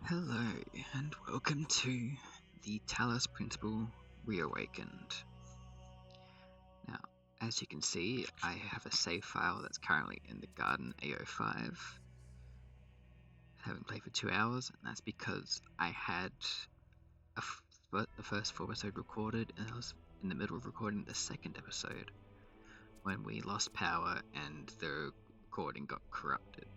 Hello, and welcome to the Talos Principle Reawakened. Now, as you can see, I have a save file that's currently in the Garden AO5. Having played for 2 hours, and that's because I had the first 4 episode recorded, and I was in the middle of recording the second episode when we lost power and the recording got corrupted.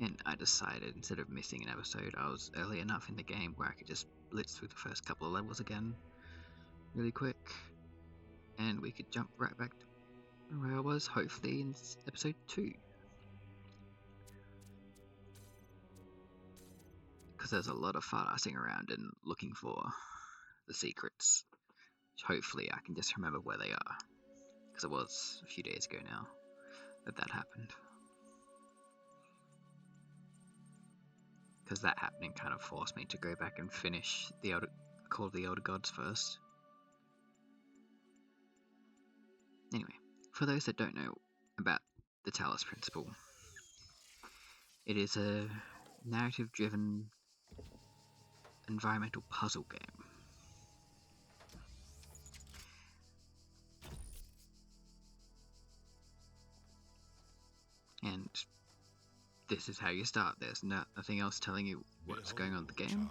And I decided, instead of missing an episode, I was early enough in the game where I could just blitz through the first couple of levels again really quick, and we could jump right back to where I was, hopefully in episode 2. Because there's a lot of farting around and looking for the secrets, which hopefully I can just remember where they are, because it was a few days ago now that happened. Because that happening kind of forced me to go back and finish the Call of the Elder Gods first. Anyway, for those that don't know about the Talos Principle, it is a narrative-driven environmental puzzle game. And this is how you start. There's nothing else telling you what's going on in the game. Child,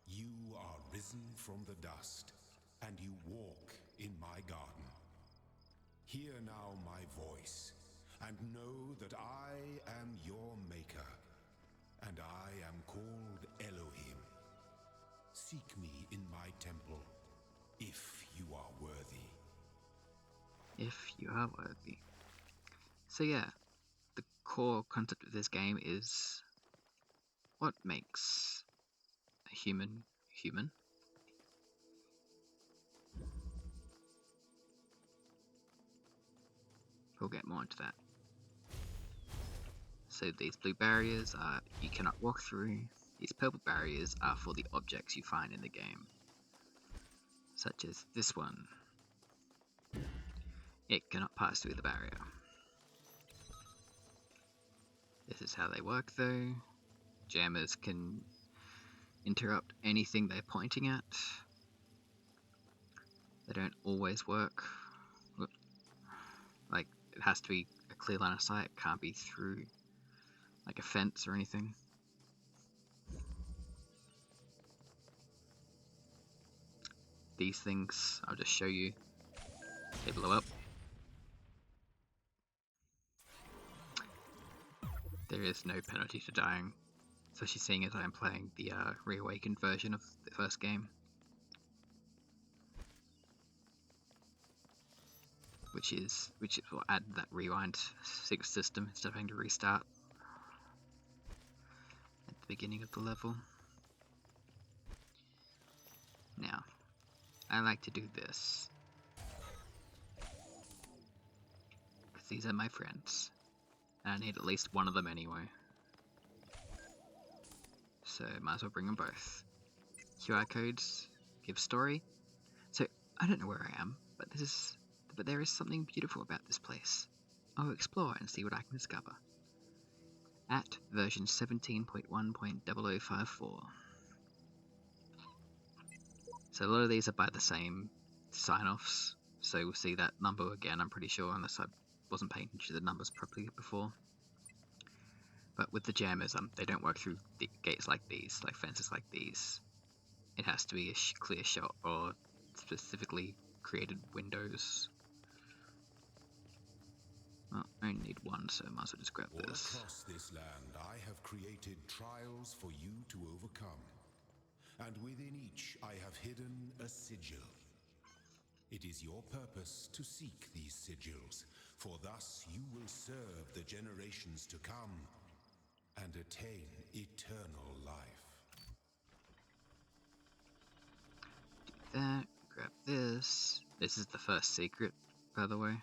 you are risen from the dust, and you walk in my garden. Hear now my voice, and know that I am your maker, and I am called Elohim. Seek me in my temple, if you are worthy. If you are worthy. So yeah, the core concept of this game is what makes a human human. We'll get more into that. So these blue barriers are you cannot walk through. These purple barriers are for the objects you find in the game, such as this one. It cannot pass through the barrier. This is how they work though. Jammers can interrupt anything they're pointing at. They don't always work. Like, it has to be a clear line of sight. It can't be through like a fence or anything. These things, I'll just show you. They blow up. There is no penalty to dying, especially seeing as I'm playing the Reawakened version of the first game, which will add that rewind system instead of having to restart at the beginning of the level. Now, I like to do this because these are my friends. And I need at least one of them anyway. So might as well bring them both. QR codes give story. So I don't know where I am, but there is something beautiful about this place. I'll explore and see what I can discover. At version 17.1.0054. So a lot of these are by the same sign-offs. So we'll see that number again, I'm pretty sure, unless I wasn't paying attention to the numbers properly before. But with the jammers, they don't work through the gates like these, like fences like these. It has to be a clear shot or specifically created windows. Well, I only need one, so I might as well just grab All this. across this land, I have created trials for you to overcome. And within each, I have hidden a sigil. It is your purpose to seek these sigils, for thus you will serve the generations to come and attain eternal life. Do that, grab this. This is the first secret, by the way.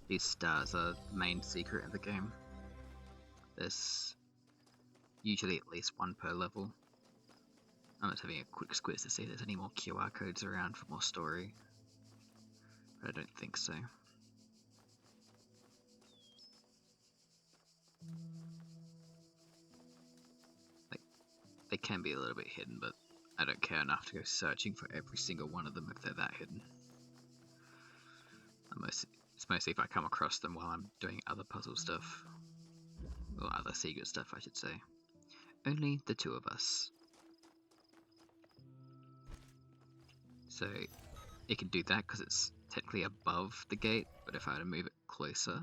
These stars are the main secret of the game. There's usually at least one per level. I'm just having a quick squiz to see if there's any more QR codes around for more story. But I don't think so. they can be a little bit hidden, but I don't care enough to go searching for every single one of them if they're that hidden. It's mostly if I come across them while I'm doing other puzzle stuff. Or other secret stuff, I should say. Only the two of us. So it can do that because it's technically above the gate, but if I were to move it closer,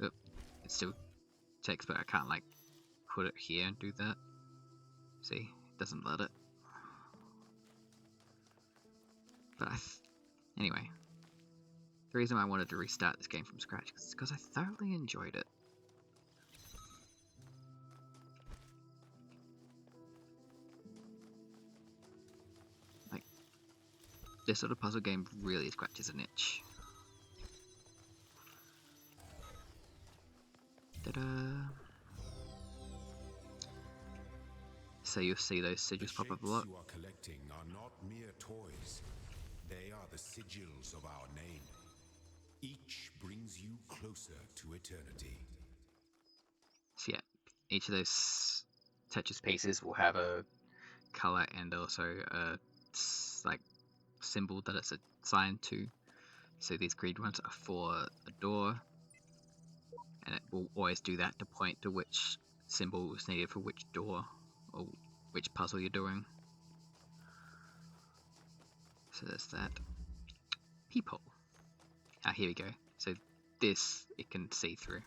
it still takes, but I can't like put it here and do that. See, it doesn't let it. But anyway, the reason why I wanted to restart this game from scratch is because I thoroughly enjoyed it. Like, this sort of puzzle game really scratches an itch. Ta-da! So you'll see those sigils pop up a lot. The shapes you are collecting are not mere toys. They are the sigils of our name. Each brings you closer to eternity. So yeah, each of those Tetris pieces will have a color and also a like symbol that it's assigned to. So these green ones are for a door, and it will always do that to point to which symbol is needed for which door or which puzzle you're doing. So there's that. Peephole. Ah, here we go. So this it can see through.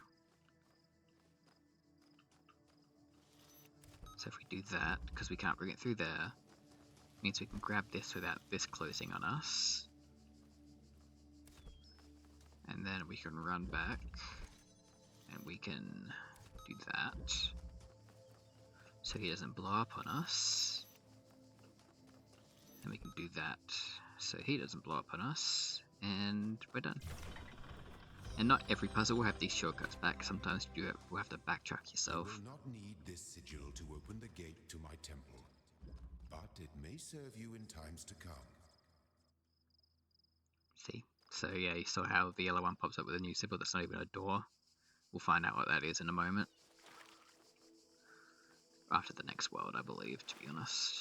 So if we do that, because we can't bring it through there, means we can grab this without this closing on us. And then we can run back, and we can do that. So he doesn't blow up on us. And we can do that, so he doesn't blow up on us, and we're done. And not every puzzle will have these shortcuts back. Sometimes you will have to backtrack yourself. You will not need this sigil to open the gate to my temple, but it may serve you in times to come. See? So yeah, you saw how the yellow one pops up with a new symbol that's not even a door. We'll find out what that is in a moment. After the next world, I believe, to be honest.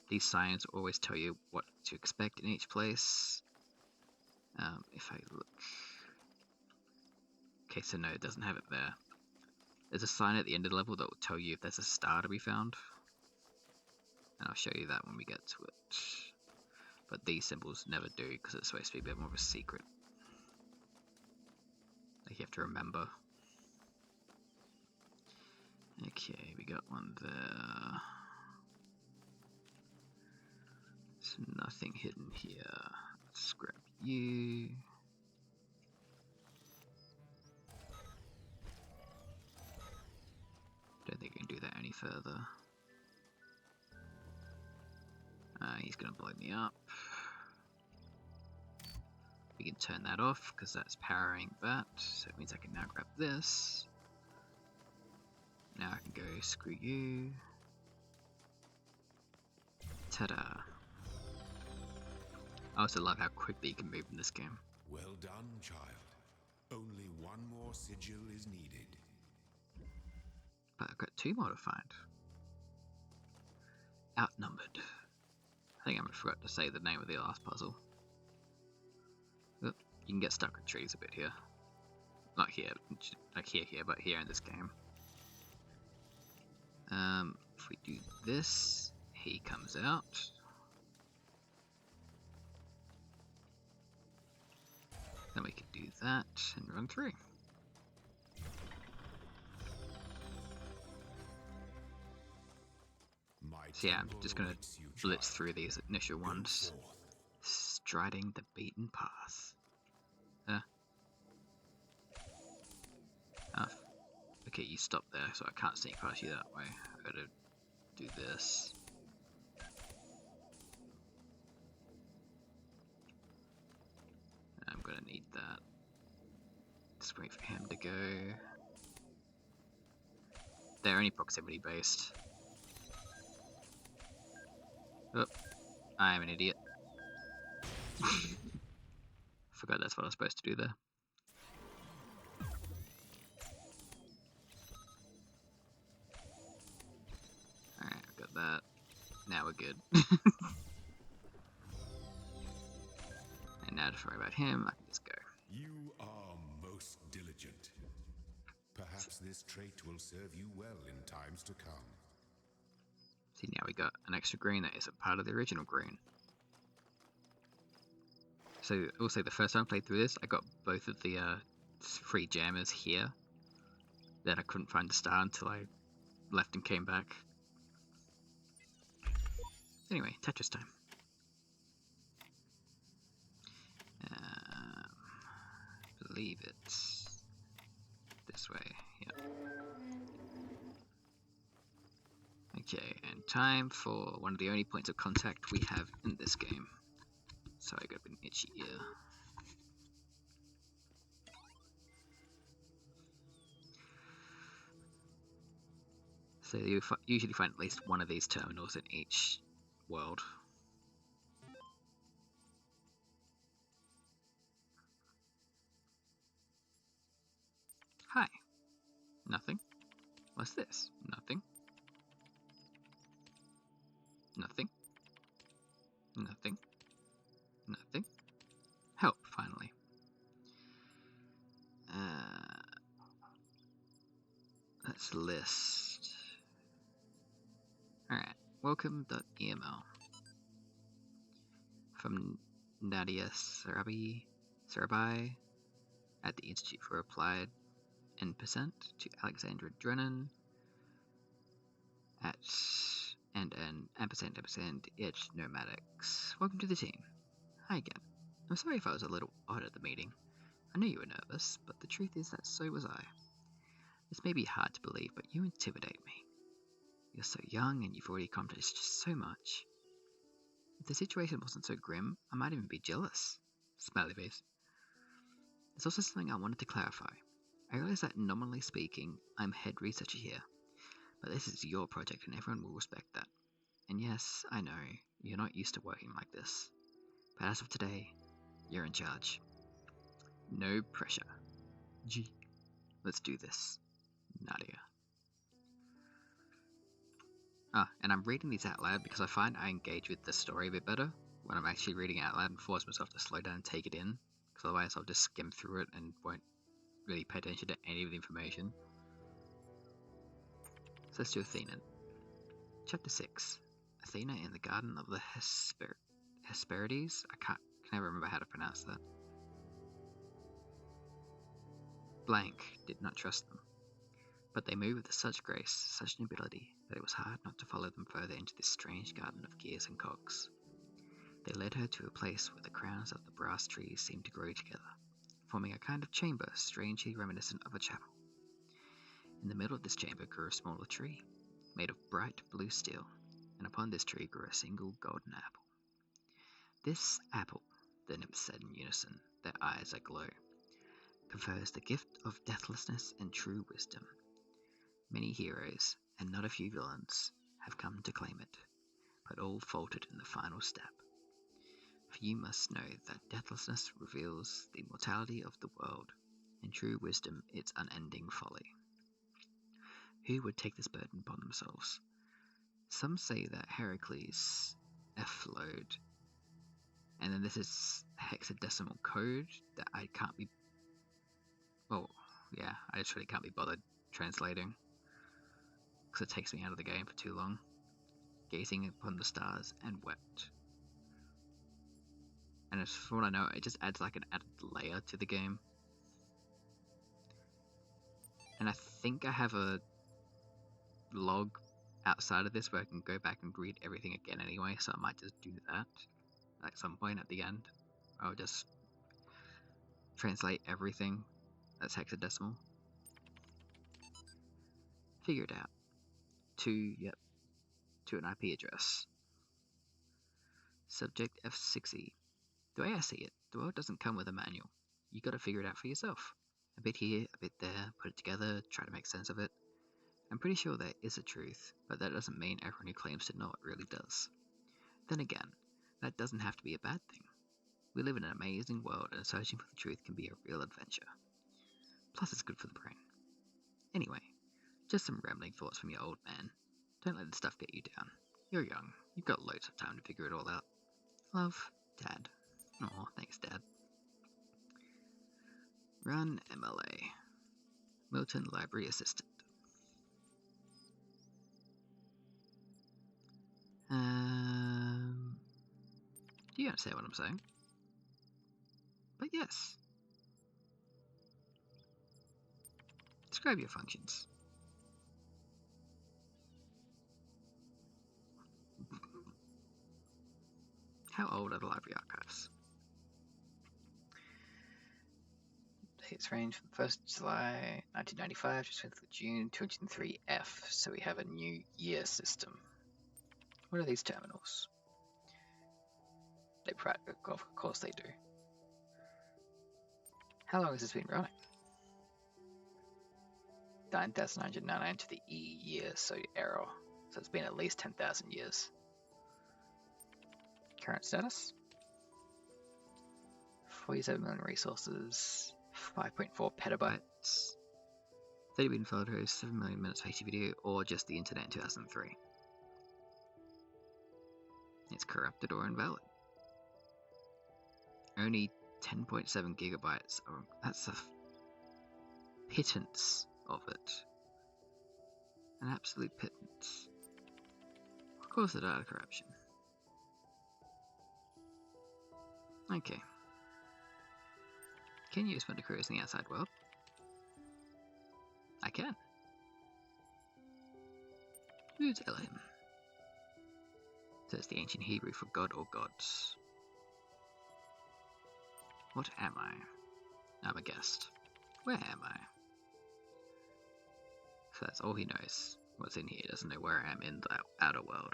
These signs always tell you what to expect in each place. If I look... Okay, so no, it doesn't have it there. There's a sign at the end of the level that will tell you if there's a star to be found. And I'll show you that when we get to it. But these symbols never do, because it's supposed to be a bit more of a secret. Like you have to remember. Okay, we got one there. There's nothing hidden here. Let's grab you. Don't think we can do that any further. He's gonna blow me up. We can turn that off because that's powering that, so it means I can now grab this. Now I can go screw you. Ta-da! I also love how quickly you can move in this game. Well done, child. Only one more sigil is needed. But I've got two more to find. Outnumbered. I think I forgot to say the name of the last puzzle. Oop, you can get stuck with trees a bit here. Not here, like here, but here in this game. If we do this, he comes out. Then we can do that and run through. So yeah, I'm just gonna blitz through these initial ones. Striding the beaten path. Okay, you stop there, so I can't sneak past you that way. I gotta do this. I'm gonna need that. Just wait for him to go. They're only proximity based. Oh, I am an idiot. Forgot that's what I was supposed to do there. good. And now to worry about him, I can just go. You are most diligent. Perhaps this trait will serve you well in times to come. See, now we got an extra green that isn't part of the original green. So, also, the first time I played through this, I got both of the free jammers here. Then I couldn't find the star until I left and came back. Anyway, Tetris time. I believe it's this way. Yep. Okay, and time for one of the only points of contact we have in this game. Sorry, I got an itchy ear. So you usually find at least one of these terminals in each world. Hi. Nothing. What's this? Nothing. Nothing. Nothing. Nothing. Help, finally. Let's list. Alright. Welcome.eml. From Nadia Sarabai at the Institute for Applied N% to Alexandra Drennan at ampersand itch nomadics. Welcome to the team. Hi again. I'm sorry if I was a little odd at the meeting. I know you were nervous, but the truth is that so was I. This may be hard to believe, but you intimidate me. You're so young and you've already accomplished so much. If the situation wasn't so grim, I might even be jealous. Smiley face. There's also something I wanted to clarify. I realize that nominally speaking, I'm head researcher here, but this is your project and everyone will respect that. And yes, I know, you're not used to working like this. But as of today, you're in charge. No pressure. Gee, let's do this. Nadia. And I'm reading these out loud because I find I engage with the story a bit better when I'm actually reading it out loud and force myself to slow down and take it in, because otherwise I'll just skim through it and won't really pay attention to any of the information. So let's do Athena. Chapter 6. Athena in the Garden of the Hesperides? I can never remember how to pronounce that. Blank did not trust them. But they moved with such grace, such nobility, that it was hard not to follow them further into this strange garden of gears and cogs. They led her to a place where the crowns of the brass trees seemed to grow together, forming a kind of chamber strangely reminiscent of a chapel. In the middle of this chamber grew a smaller tree, made of bright blue steel, and upon this tree grew a single golden apple. This apple, the nymphs said in unison, their eyes aglow, confers the gift of deathlessness and true wisdom. Many heroes, and not a few villains, have come to claim it, but all faltered in the final step. For you must know that deathlessness reveals the immortality of the world, and true wisdom its unending folly. Who would take this burden upon themselves? Some say that Heracles efflowed, and then this is hexadecimal code that I can't be... Well, yeah, I just really can't be bothered translating, because it takes me out of the game for too long. Gazing upon the stars and wept. And as for what I know, it just adds like an added layer to the game. And I think I have a log outside of this where I can go back and read everything again anyway, so I might just do that at some point at the end. I'll just translate everything that's hexadecimal. Figure it out. To an IP address. Subject F6E. The way I see it, the world doesn't come with a manual. You gotta figure it out for yourself. A bit here, a bit there, put it together, try to make sense of it. I'm pretty sure there is a truth, but that doesn't mean everyone who claims to know it really does. Then again, that doesn't have to be a bad thing. We live in an amazing world, and searching for the truth can be a real adventure. Plus, it's good for the brain. Anyway, just some rambling thoughts from your old man. Don't let this stuff get you down. You're young. You've got loads of time to figure it all out. Love, Dad. Aw, thanks, Dad. Run MLA. Milton Library Assistant. Do you understand what I'm saying? But yes. Describe your functions. How old are the library archives? Dates range from 1st July 1995 to 25th of June 2003F, so we have a new year system. What are these terminals? Of course they do. How long has this been running? 9,999 to the E year, so error. So it's been at least 10,000 years. Current status? 47 million resources, 5.4 petabytes, 30 billion photos, 7 million minutes of HD video, or just the internet in 2003. It's corrupted or invalid. Only 10.7 gigabytes. That's a pittance of it. An absolute pittance. Of course, the data corruption. Okay. Can you spend a cruise in the outside world? I can. Who's Elohim? Says the ancient Hebrew for God or gods. What am I? I'm a guest. Where am I? So that's all he knows. What's in here? He doesn't know where I am in the outer world.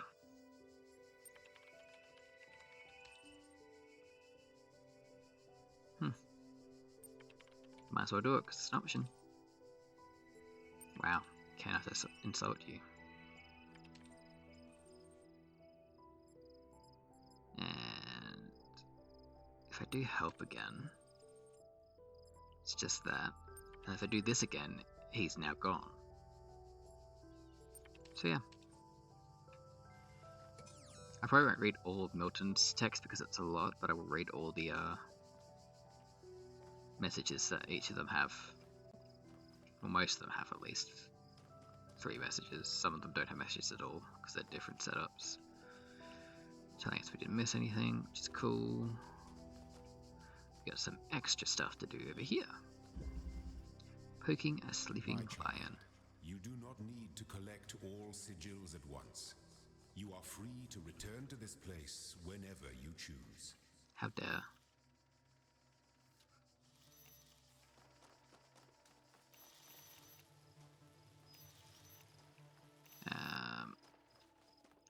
Might as well do it because it's an option. Wow, can't have to insult you. And if I do help again, it's just that. And if I do this again, he's now gone. So yeah. I probably won't read all of Milton's text because it's a lot, but I will read all the messages that each of them have. Well, most of them have at least 3 messages. Some of them don't have messages at all because they're different setups. Telling us we didn't miss anything, which is cool. We got some extra stuff to do over here. Poking a sleeping lion. You do not need to collect all sigils at once. You are free to return to this place whenever you choose. How dare.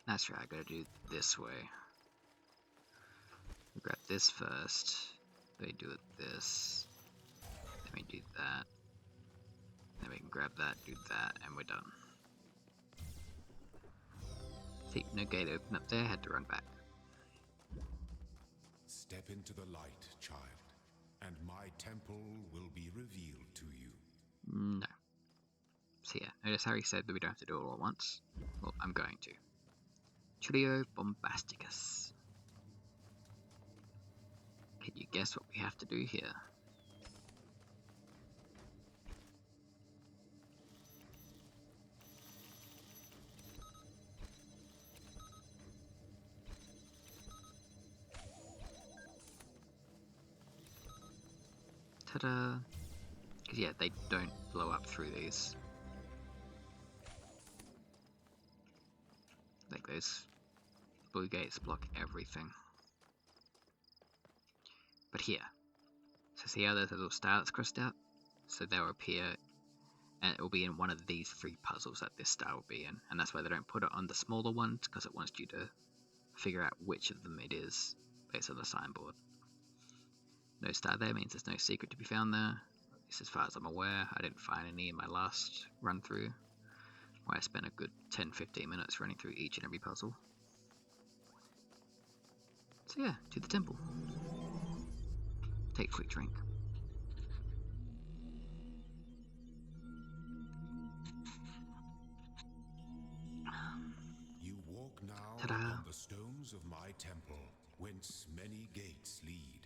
That's right, I gotta do it this way. We grab this first. Then we do it this. Then we do that. Then we can grab that, do that, and we're done. See, no gate open up there, had to run back. Step into the light, child, and my temple will be revealed to you. No. So yeah, notice how he said that we don't have to do it all at once? Well, I'm going to. Trio Bombasticus. Can you guess what we have to do here? Ta-da! Because yeah, they don't blow up through these. Like those blue gates block everything. But here, so see how there's a little star that's crossed out? So they'll appear, and it will be in one of these 3 puzzles that this star will be in. And that's why they don't put it on the smaller ones, because it wants you to figure out which of them it is, based on the signboard. No star there means there's no secret to be found there. At least as far as I'm aware, I didn't find any in my last run through, where I spent a good 10-15 minutes running through each and every puzzle. So yeah, to the temple. Take a quick drink. You walk now Ta-da. on the stones of my temple, whence many gates lead.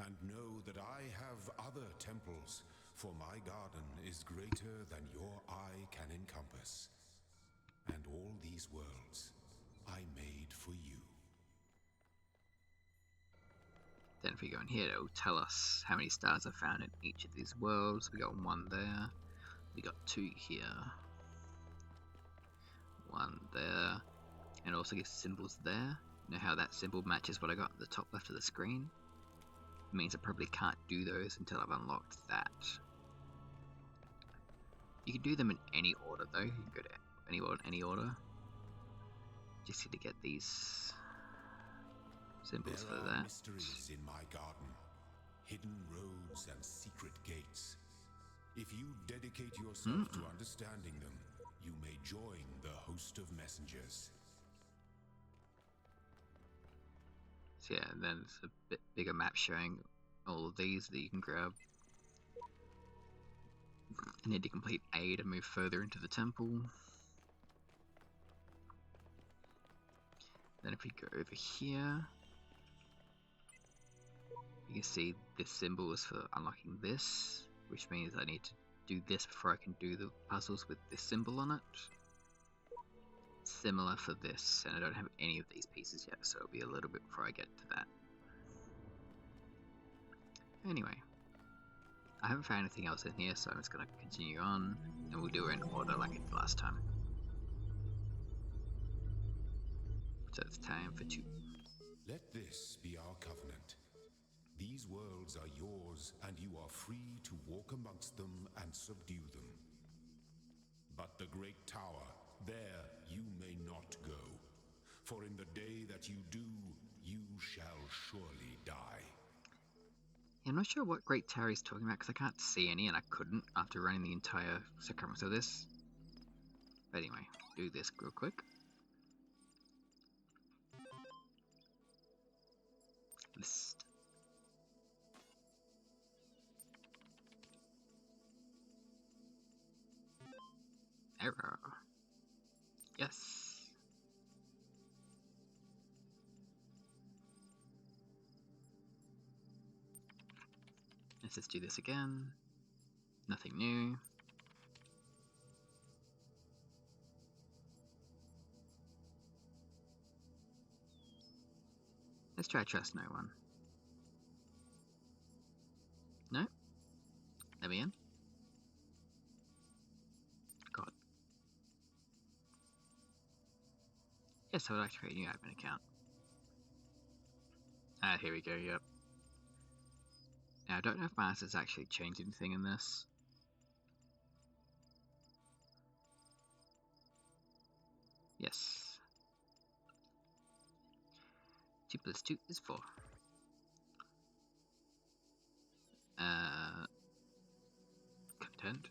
And know that I have other temples, for my garden is greater than your eye can encompass. And all these worlds I made for you. Then if we go in here, it'll tell us how many stars are found in each of these worlds. We got 1 there. We got 2 here. 1 there. And also gives symbols there. You know how that symbol matches what I got at the top left of the screen? It means I probably can't do those until I've unlocked that. You can do them in any order though. You can go to any world in any order. Just need to get these symbols There for are that. mysteries in my garden, hidden roads and secret gates. If you dedicate yourself to understanding them, you may join the host of messengers. So yeah, and then it's a bit bigger map showing all of these that you can grab. You need to complete A to move further into the temple. Then if we go over here, you can see this symbol is for unlocking this, which means I need to do this before I can do the puzzles with this symbol on it. Similar for this, and I don't have any of these pieces yet, so it'll be a little bit before I get to that. Anyway, I haven't found anything else in here, so I'm just going to continue on, and we'll do it in order like I did last time. So it's time for 2. Let this be our covenant. These worlds are yours, and you are free to walk amongst them and subdue them. But the great tower, there you may not go. For in the day that you do, you shall surely die. Yeah, I'm not sure what Great Tower he's talking about, because I can't see any, and I couldn't after running the entire circumference of this. But anyway, do this real quick. List. Error. Yes. Let's just do this again. Nothing new. Let's try trust no one. No? Let me in. God. Yes, I would like to create a new admin account. Ah, here we go, yep. Now, I don't know if Masters actually changed anything in this. Yes. 2 plus 2 is 4. Content.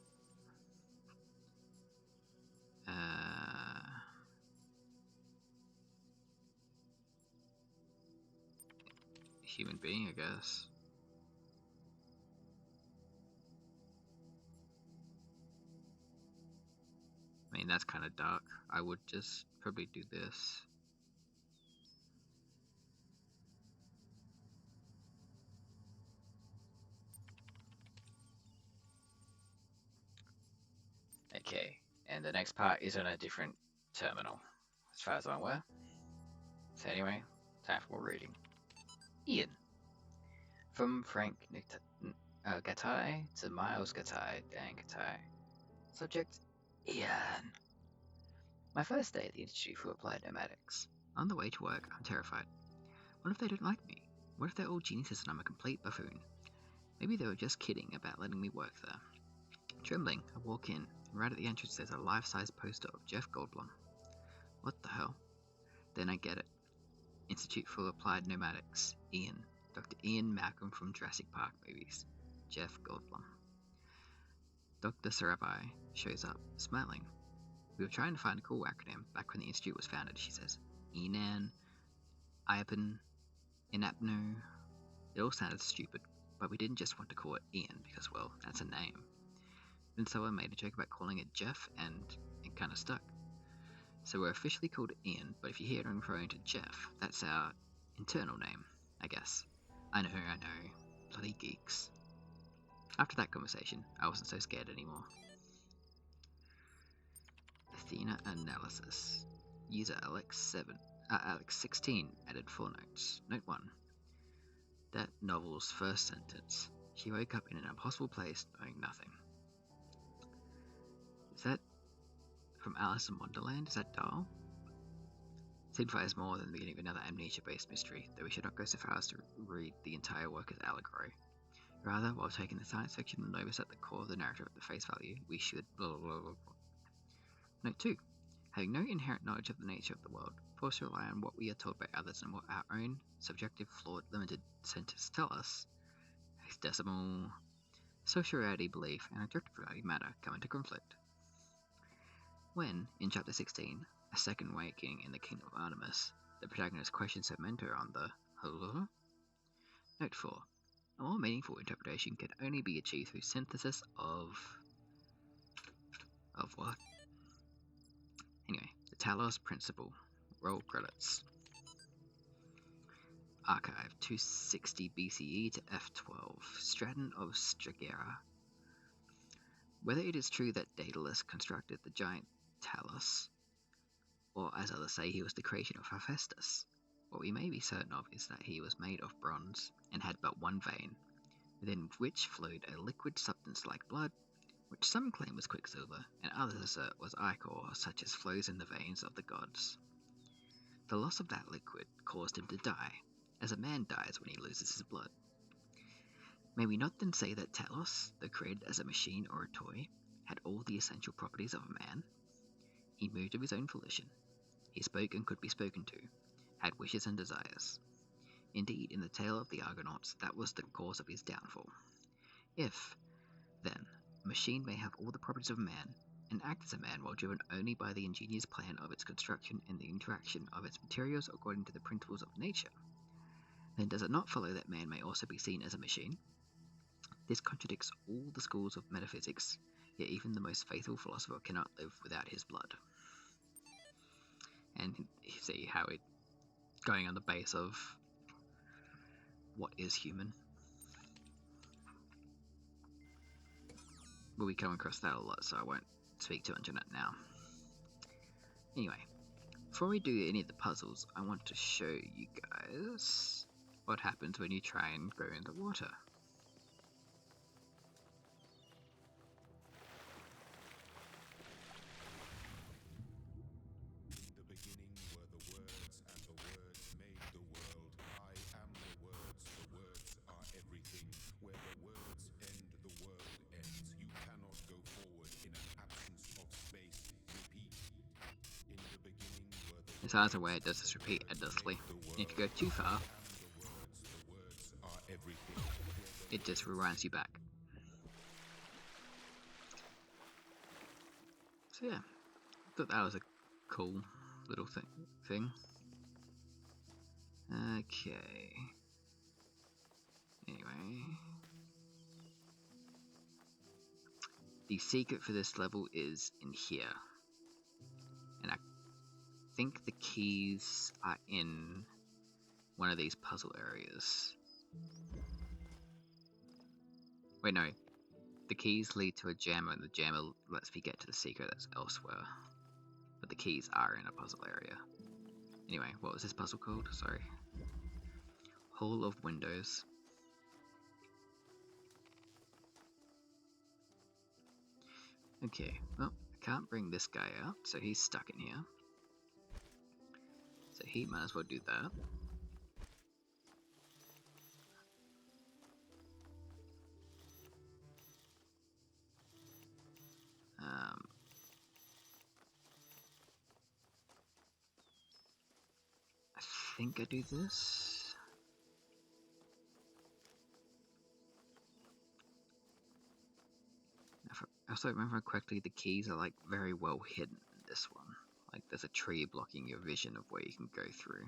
Human being, I guess. I mean, that's kind of dark. I would just probably do this. Okay, and the next part is on a different terminal, as far as I'm aware. So anyway, time for more reading. Ian. From Frank Gattai to Miles Gattai, Dan Gattai. Subject, Ian. My first day at the Institute for Applied Nomadics. On the way to work, I'm terrified. What if they don't like me? What if they're all geniuses and I'm a complete buffoon? Maybe they were just kidding about letting me work there. Trembling, I walk in, and right at the entrance there's a life-size poster of Jeff Goldblum. What the hell? Then I get it. Institute for Applied Nomadics, Ian. Dr. Ian Malcolm from Jurassic Park movies. Jeff Goldblum. Dr. Sarabai shows up, smiling. We were trying to find a cool acronym back when the institute was founded, she says. Enan, Iapin, Inapno. It all sounded stupid, but we didn't just want to call it Ian because, well, that's a name. Then someone made a joke about calling it Jeff, and it kind of stuck. So we're officially called Ian, but if you hear it referring to Jeff, that's our internal name, I guess. I know, bloody geeks. After that conversation, I wasn't so scared anymore. Athena analysis. User Alex16 added 4 notes. Note 1. That novel's first sentence. She woke up in an impossible place, knowing nothing. Is that from Alice in Wonderland? Is that Dahl? Signifies more than the beginning of another amnesia-based mystery, though we should not go so far as to read the entire work as allegory. Rather, while taking the science fiction novus at the core of the narrative at the face value, we should blah blah blah blah. Note 2. Having no inherent knowledge of the nature of the world, forced to rely on what we are told by others and what our own subjective, flawed, limited senses tell us, hexadecimal, social reality belief, and objective reality matter come into conflict. When, in Chapter 16, A Second Awakening in the Kingdom of Artemis, the protagonist questions her mentor on the hello? Note 4. A more meaningful interpretation can only be achieved through synthesis of what? Anyway, the Talos Principle. Roll credits. Archive 260 BCE to F12. Straton of Stragera. Whether it is true that Daedalus constructed the giant Talos, or as others say he was the creation of Hephaestus, what we may be certain of is that he was made of bronze and had but one vein, within which flowed a liquid substance like blood, which some claim was quicksilver, and others assert was ichor, such as flows in the veins of the gods. The loss of that liquid caused him to die, as a man dies when he loses his blood. May we not then say that Talos, though created as a machine or a toy, had all the essential properties of a man? He moved of his own volition. He spoke and could be spoken to, had wishes and desires. Indeed, in the tale of the Argonauts, that was the cause of his downfall. If, then, a machine may have all the properties of a man, and act as a man while driven only by the ingenious plan of its construction and the interaction of its materials according to the principles of nature, then does it not follow that man may also be seen as a machine? This contradicts all the schools of metaphysics, yet even the most faithful philosopher cannot live without his blood. And you see how it going on the base of what is human. But we come across that a lot, so I won't speak too much on it now. Anyway, before we do any of the puzzles, I want to show you guys what happens when you try and go in the water. As far as I'm aware, it does this repeat endlessly. If you go too far, it just rewinds you back. So yeah, I thought that was a cool little thing. Okay. Anyway. The secret for this level is in here. And I think the keys are in one of these puzzle areas. Wait, no. The keys lead to a jammer, and the jammer lets me get to the secret that's elsewhere. But the keys are in a puzzle area. Anyway, what was this puzzle called? Sorry. Hall of Windows. Okay, well, I can't bring this guy out, so he's stuck in here. So he might as well do that. I think I do this. If I also remember correctly, the keys are like very well hidden in this one. Like there's a tree blocking your vision of where you can go through.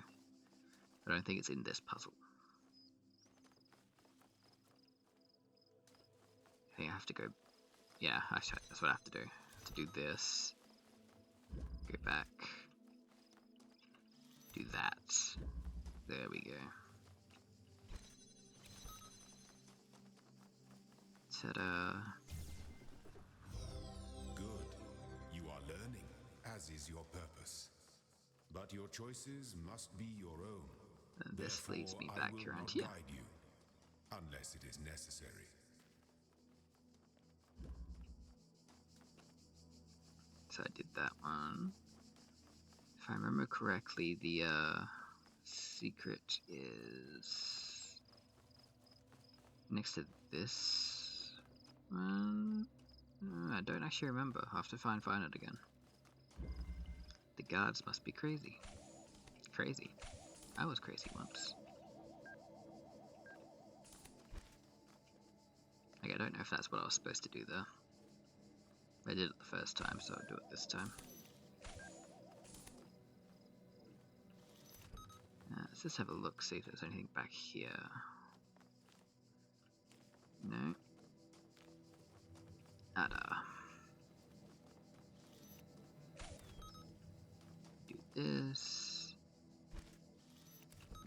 I don't think it's in this puzzle. I think I have to go. Yeah, that's what I have to do. To do this. Go back. do that. There we go. Ta-da. Good. You are learning, as is your purpose. But your choices must be your own. And this Therefore, leads me I back will around not here. guide you, unless it is necessary. So I did that one. If I remember correctly, the secret is next to this one. I don't actually remember. I'll have to find it again. The guards must be crazy. Crazy. I was crazy once. Like, I don't know if that's what I was supposed to do there. I did it the first time, so I'll do it this time. Let's just have a look, see if there's anything back here. No. Nada. Do this.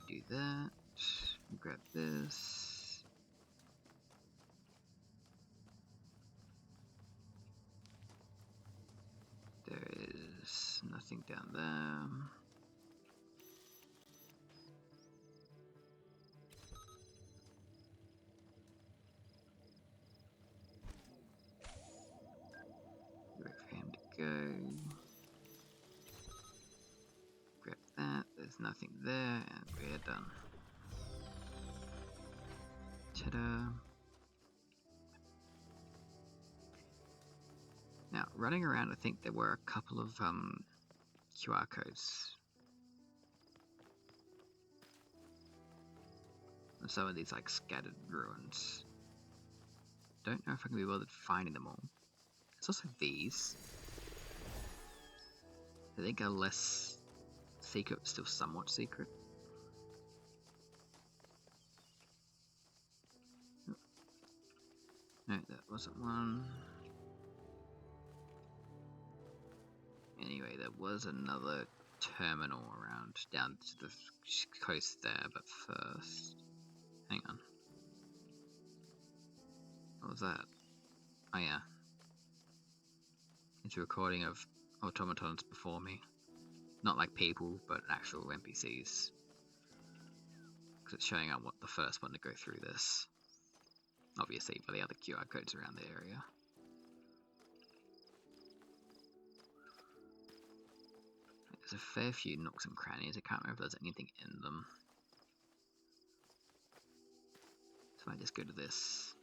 Do that. Grab this. There is nothing down there. Wait for him to go. Grab that. There's nothing there, and we're done. Ta-da! Now, running around, I think there were a couple of QR codes. And some of these like scattered ruins. Don't know if I can be bothered finding them all. There's also these. I think are less secret, but still somewhat secret. No, that wasn't one. Anyway, there was another terminal around down to the coast there, but first... Hang on. What was that? Oh yeah. It's a recording of automatons before me. Not like people, but actual NPCs. Because it's showing out what the first one to go through this. Obviously, by the other QR codes around the area. There's a fair few nooks and crannies. I can't remember if there's anything in them. So I just go to this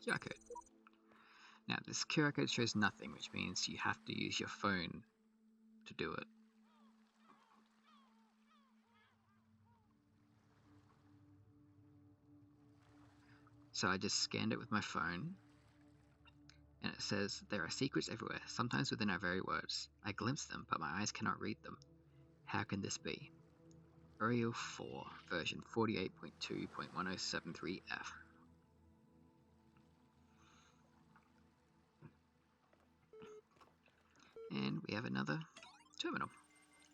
QR code. Now, this QR code shows nothing, which means you have to use your phone to do it. So I just scanned it with my phone, and it says, there are secrets everywhere, sometimes within our very words. I glimpse them, but my eyes cannot read them. How can this be? IRL 4, version 48.2.1073F. And we have another terminal.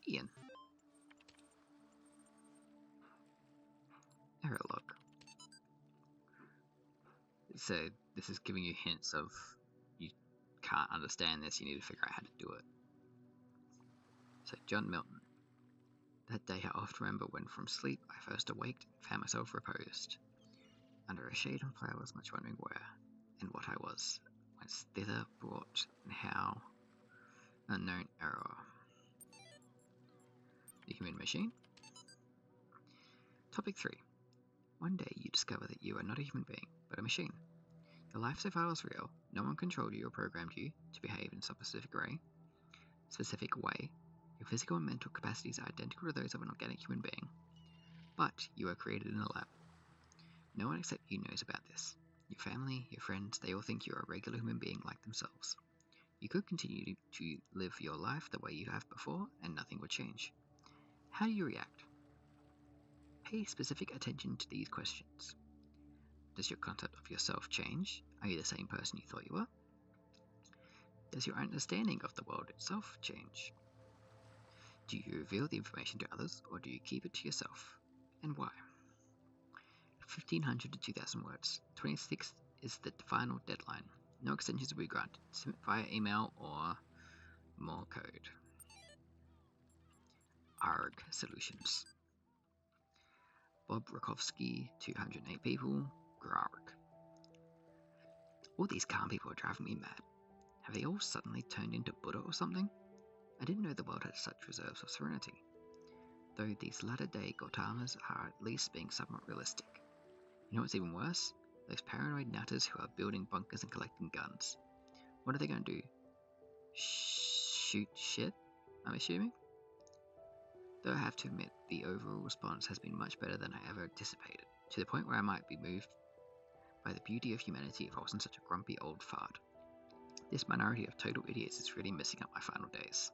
Ian. Error log. So this is giving you hints of you can't understand this, you need to figure out how to do it. So John Milton. That day I oft remember when from sleep I first awaked and found myself reposed. Under a shade and flowers, much wondering where and what I was, whence thither brought, and how. Unknown error. The human machine. Topic 3. One day you discover that you are not a human being, but a machine. Your life so far was real. No one controlled you or programmed you to behave in some specific way. Your physical and mental capacities are identical to those of an organic human being. But you are created in a lab. No one except you knows about this. Your family, your friends, they all think you are a regular human being like themselves. You could continue to live your life the way you have before, and nothing would change. How do you react? Pay specific attention to these questions. Does your concept of yourself change? Are you the same person you thought you were? Does your understanding of the world itself change? Do you reveal the information to others, or do you keep it to yourself? And why? 1,500 to 2,000 words. 26th is the final deadline. No extensions will be granted. Submit via email or more code. ARG Solutions. Bob Rakowski, 208 people. Grarg. All these calm people are driving me mad. Have they all suddenly turned into Buddha or something? I didn't know the world had such reserves of serenity. Though these latter-day Gautamas are at least being somewhat realistic. You know what's even worse? Those paranoid nutters who are building bunkers and collecting guns. What are they going to do? Shoot shit, I'm assuming? Though I have to admit, the overall response has been much better than I ever anticipated, to the point where I might be moved by the beauty of humanity if I wasn't such a grumpy old fart. This minority of total idiots is really messing up my final days.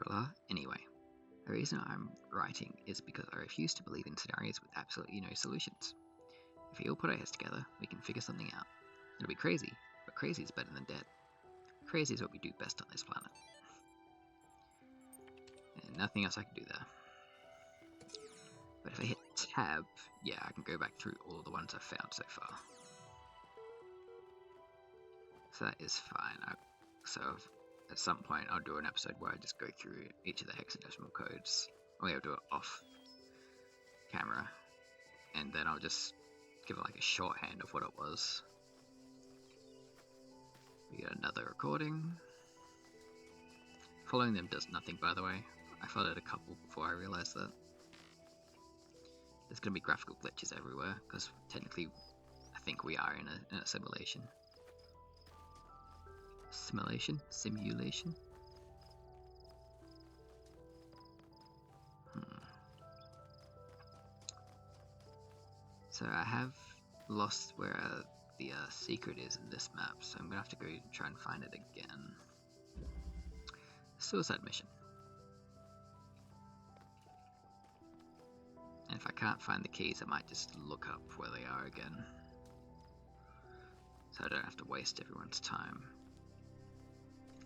Blah, anyway. The reason I'm writing is because I refuse to believe in scenarios with absolutely no solutions. If we all put our heads together, we can figure something out. It'll be crazy, but crazy is better than dead. Crazy is what we do best on this planet. And nothing else I can do there. But if I hit tab, yeah, I can go back through all the ones I've found so far. So that is fine. So at some point I'll do an episode where I just go through each of the hexadecimal codes. Or I'll do it off camera. And then I'll just give it like a shorthand of what it was. We get another recording. Following them does nothing, by the way. I followed a couple before I realized that. There's going to be graphical glitches everywhere, because technically I think we are in a simulation. Simulation? So I have lost where the secret is in this map, so I'm going to have to go try and find it again. Suicide mission. And if I can't find the keys, I might just look up where they are again. So I don't have to waste everyone's time.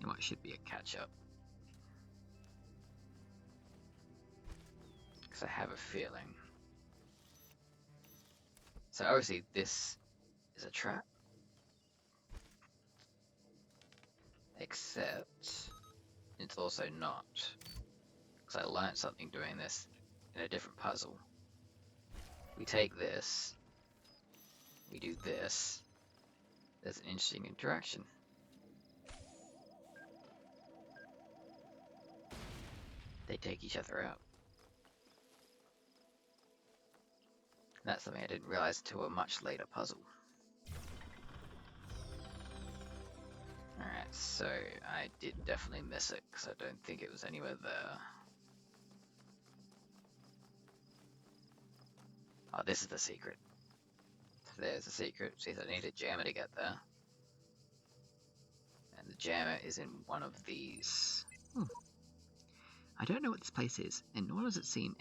In what should be a catch-up. Because I have a feeling. So obviously this is a trap. Except it's also not. Because I learned something doing this in a different puzzle. We take this, we do this, there's an interesting interaction. They take each other out. That's something I didn't realize until a much later puzzle. Alright, so I did definitely miss it, because I don't think it was anywhere there. Oh, this is the secret. So there's the secret. See, I need a jammer to get there. And the jammer is in one of these. I don't know what this place is, and nor does it seem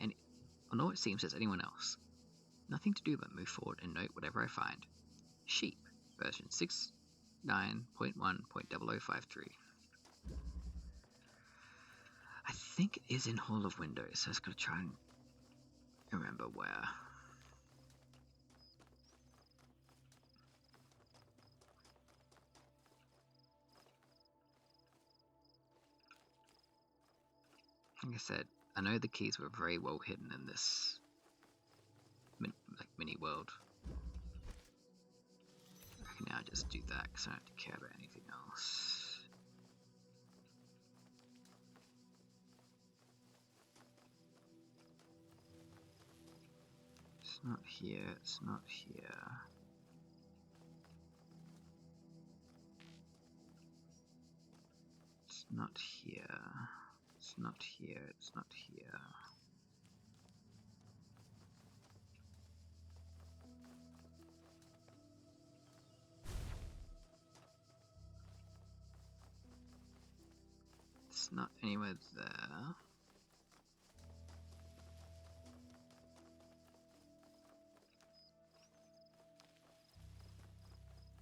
nor it seems as anyone else. Nothing to do but move forward and note whatever I find. Sheep, version 69.1.0053. I think it is in Hall of Windows, so I just gotta try and remember where. Like I said, I know the keys were very well hidden in this mini world. I can now just do that because I don't have to care about anything else. It's not here, it's not here. It's not here. It's not here, it's not here. It's not anywhere there.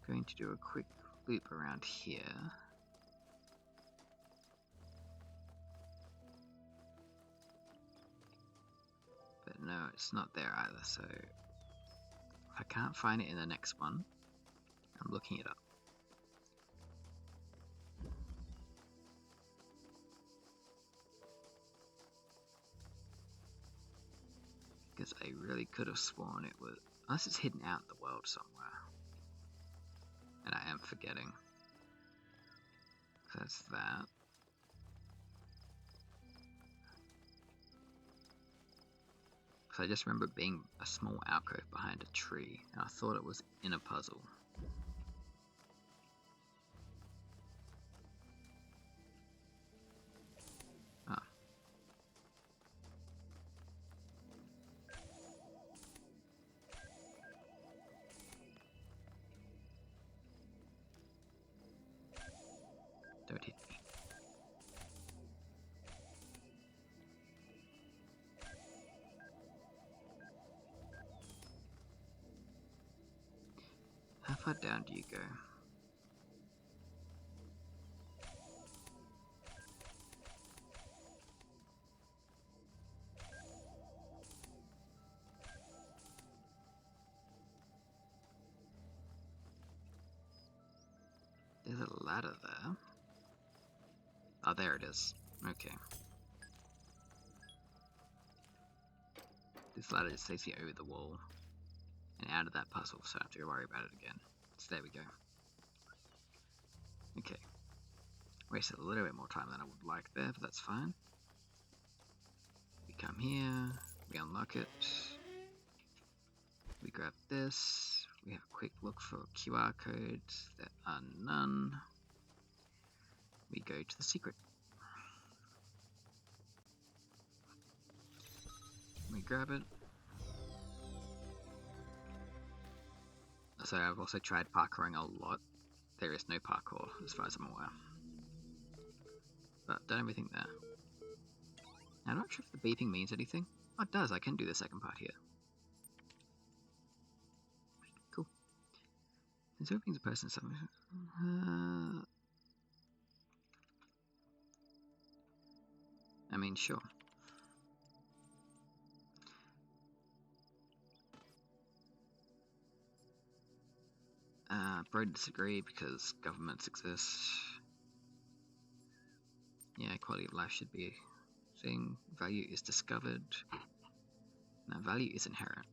Going to do a quick loop around here. it's not there either, so if I can't find it in the next one, I'm looking it up. Because I really could have sworn it was, unless it's hidden out in the world somewhere. And I am forgetting. So that's that. So I just remember it being a small alcove behind a tree, and I thought it was in a puzzle. Ah. Don't hit me. How far down do you go? There's a ladder there. Oh, there it is. Okay. This ladder just takes me over the wall and out of that puzzle, so I don't have to worry about it again. So there we go. Okay. Wasted a little bit more time than I would like there, but that's fine. We come here, we unlock it, we grab this, we have a quick look for QR codes, there are none. We go to the secret. We grab it. So I've also tried parkouring a lot. There is no parkour, as far as I'm aware. But done everything there. Now, I'm not sure if the beeping means anything. Oh, it does. I can do the second part here. Cool. Since everything's a person, something. I mean, sure. Bro disagree because governments exist. Yeah, quality of life should be a thing. Value is discovered. Now, value is inherent.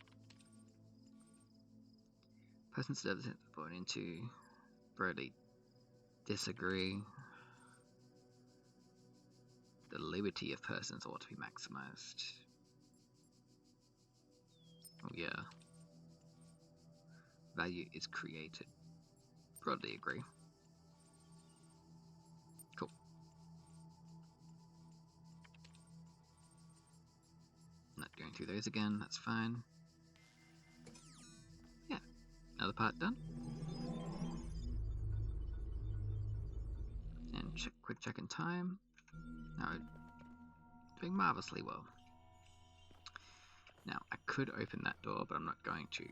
Persons born into broadly disagree. The liberty of persons ought to be maximized. Oh yeah. Value is created. Broadly agree. Cool. Not going through those again, that's fine. Yeah, another part done. And quick check in time. Now, doing marvelously well. Now, I could open that door, but I'm not going to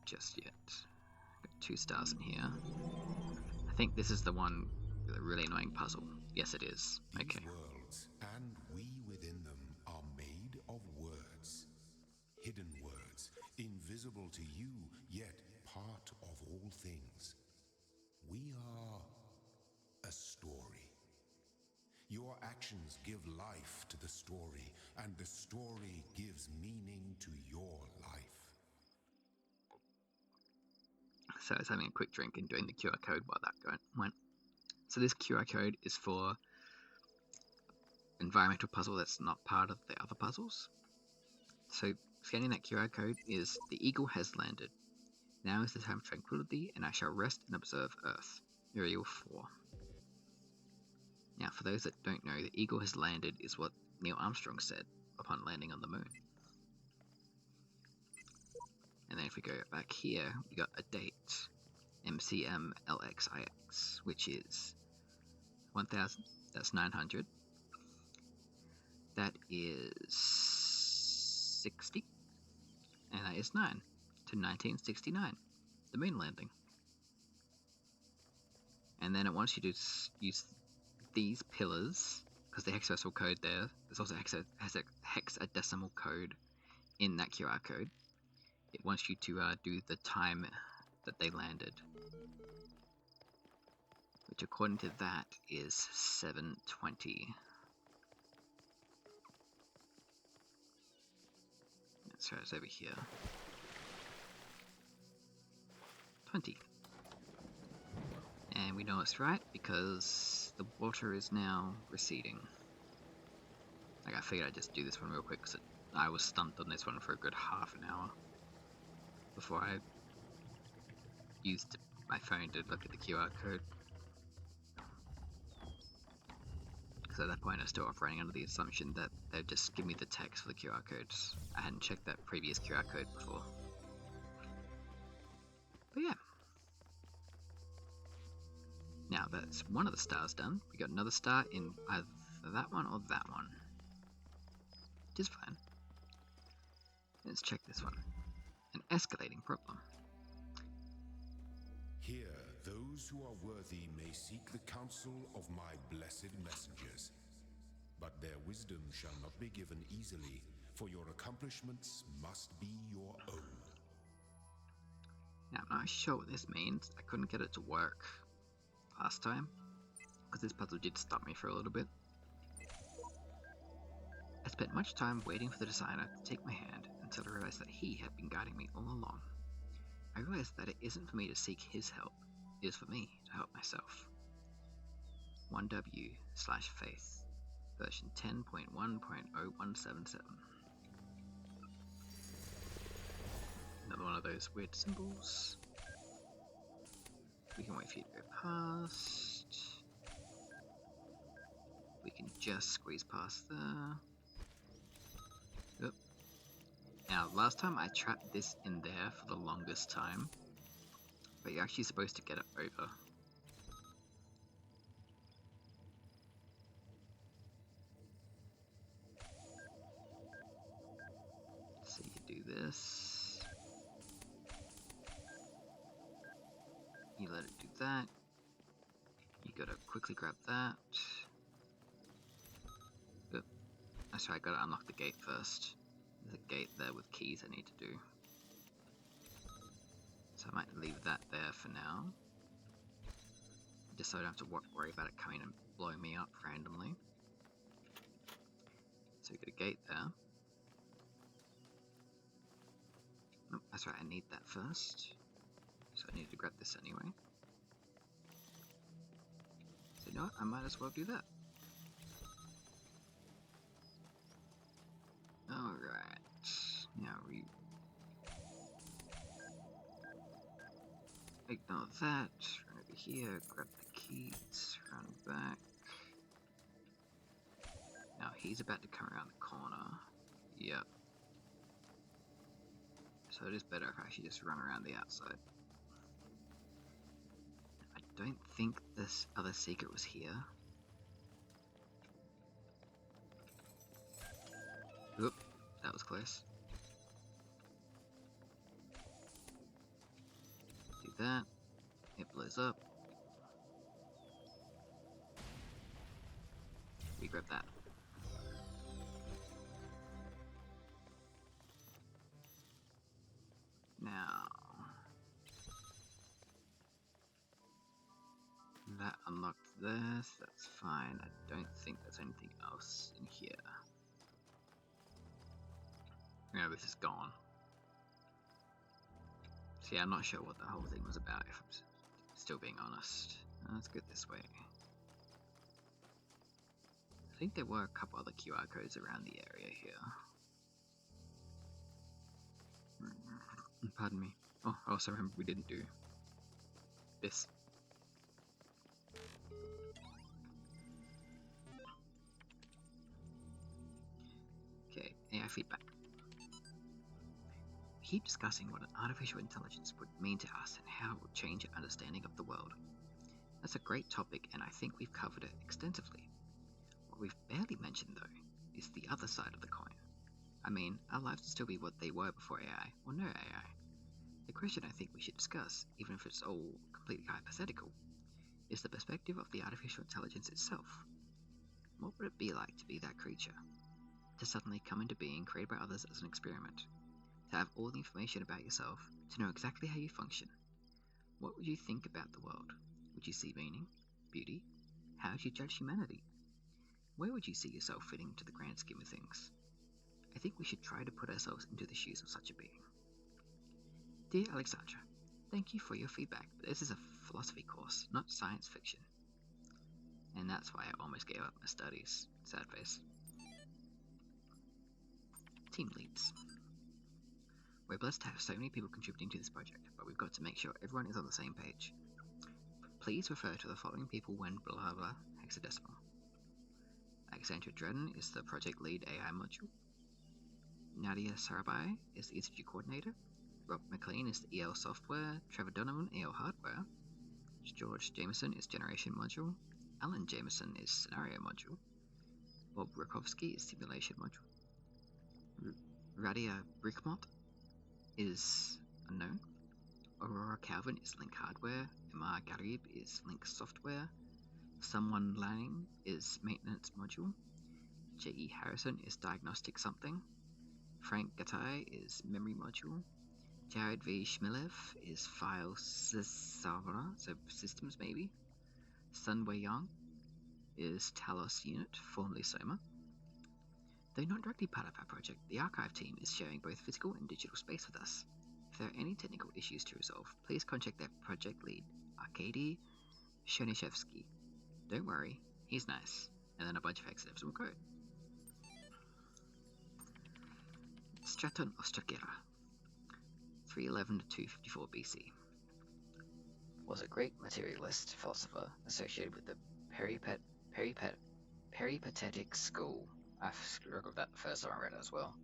just yet. Got 2 stars in here. I think this is the one with a really annoying puzzle. Yes, it is. Okay. These worlds, and we within them, are made of words. Hidden words, invisible to you, yet part of all things. We are a story. Your actions give life to the story, and the story gives meaning to your life. So I was having a quick drink and doing the QR code while that went. So this QR code is for environmental puzzle that's not part of the other puzzles. So scanning that QR code is the eagle has landed. Now is the time of tranquility, and I shall rest and observe Earth. Uriel 4. Now, for those that don't know, the eagle has landed is what Neil Armstrong said upon landing on the moon. And then if we go back here, we got a date, MCMLXIX, which is 1000, that's 900. That is 60, and that is 9 to 1969, the moon landing. And then it wants you to use these pillars, because the hexadecimal code there's also hexadecimal code in that QR code, it wants you to do the time that they landed, which according to that is 7:20. So it's over here. 20. And we know it's right because the water is now receding. Like, I figured I'd just do this one real quick because I was stumped on this one for a good half an hour before I used my phone to look at the QR code. Because at that point I was still operating under the assumption that they'd just give me the text for the QR codes. I hadn't checked that previous QR code before. But yeah. Now that's one of the stars done. We got another star in either that one or that one. Which is fine. Let's check this one. An escalating problem. Here, those who are worthy may seek the counsel of my blessed messengers. But their wisdom shall not be given easily, for your accomplishments must be your own. Now, I'm not sure what this means. I couldn't get it to work last time, because this puzzle did stop me for a little bit. I spent much time waiting for the designer to take my hand until I realized that he had been guiding me all along. I realized that it isn't for me to seek his help, it is for me to help myself. 1W/faith, version 10.1.0177. Another one of those weird symbols. We can wait for you to go past. We can just squeeze past there. Yep. Now, last time I trapped this in there for the longest time, but you're actually supposed to get it over. So you do this. You let it do that. You gotta quickly grab that. Yep. That's right, I gotta unlock the gate first. There's a gate there with keys I need to do. So I might leave that there for now. Just so I don't have to worry about it coming and blowing me up randomly. So we got a gate there. Nope, that's right, I need that first. So I need to grab this anyway. So you know what, I might as well do that. Alright, now we ignore that, run over here, grab the keys, run back. Now he's about to come around the corner. Yep. So it is better if I actually just run around the outside. I don't think this other secret was here. Oop, that was close. Do that. It blows up. We grab that. Now, that unlocked this, that's fine. I don't think there's anything else in here. Yeah, this is gone. See, I'm not sure what the whole thing was about, if I'm still being honest. Let's go this way. I think there were a couple other QR codes around the area here. Pardon me. Oh, I also remember we didn't do this. Okay, AI feedback. We keep discussing what an artificial intelligence would mean to us and how it would change our understanding of the world. That's a great topic, and I think we've covered it extensively. What we've barely mentioned, though, is the other side of the coin. I mean, our lives would still be what they were before AI, or no AI. The question I think we should discuss, even if it's all completely hypothetical, is the perspective of the artificial intelligence itself. What would it be like to be that creature? to suddenly come into being created by others as an experiment, to have all the information about yourself, to know exactly how you function. What would you think about the world? Would you see meaning? Beauty? How would you judge humanity? Where would you see yourself fitting into the grand scheme of things? I think we should try to put ourselves into the shoes of such a being. Dear Alexandra, thank you for your feedback, but this is a philosophy course, not science fiction. And that's why I almost gave up my studies. Sad face. Team leads. We're blessed to have so many people contributing to this project, but we've got to make sure everyone is on the same page. Please refer to the following people when blah blah hexadecimal. Alexandra Dredden is the project lead AI module. Nadia Sarabai is the ECG coordinator. Rob McLean is the EL software. Trevor Donovan, EL hardware. George Jameson is generation module. Alan Jameson is scenario module. Bob Rakovsky is simulation module. Radia Brickmont is unknown. Aurora Calvin is link hardware. Emma Garib is link software. Someone Lang is maintenance module. J.E. Harrison is diagnostic something. Frank Gatai is memory module. Jared V. Shmilev is file server, so systems maybe. Sun Wei Yang is Talos unit, formerly Soma. Though not directly part of our project, the archive team is sharing both physical and digital space with us. If there are any technical issues to resolve, please contact their project lead, Arkady Chernyshevsky. Don't worry, he's nice. And then a bunch of hexadecimal code. Straton Ostrakera, 311 to 254 BC, was a great materialist philosopher associated with the peripatetic school. I've struggled that the first time I read it as well.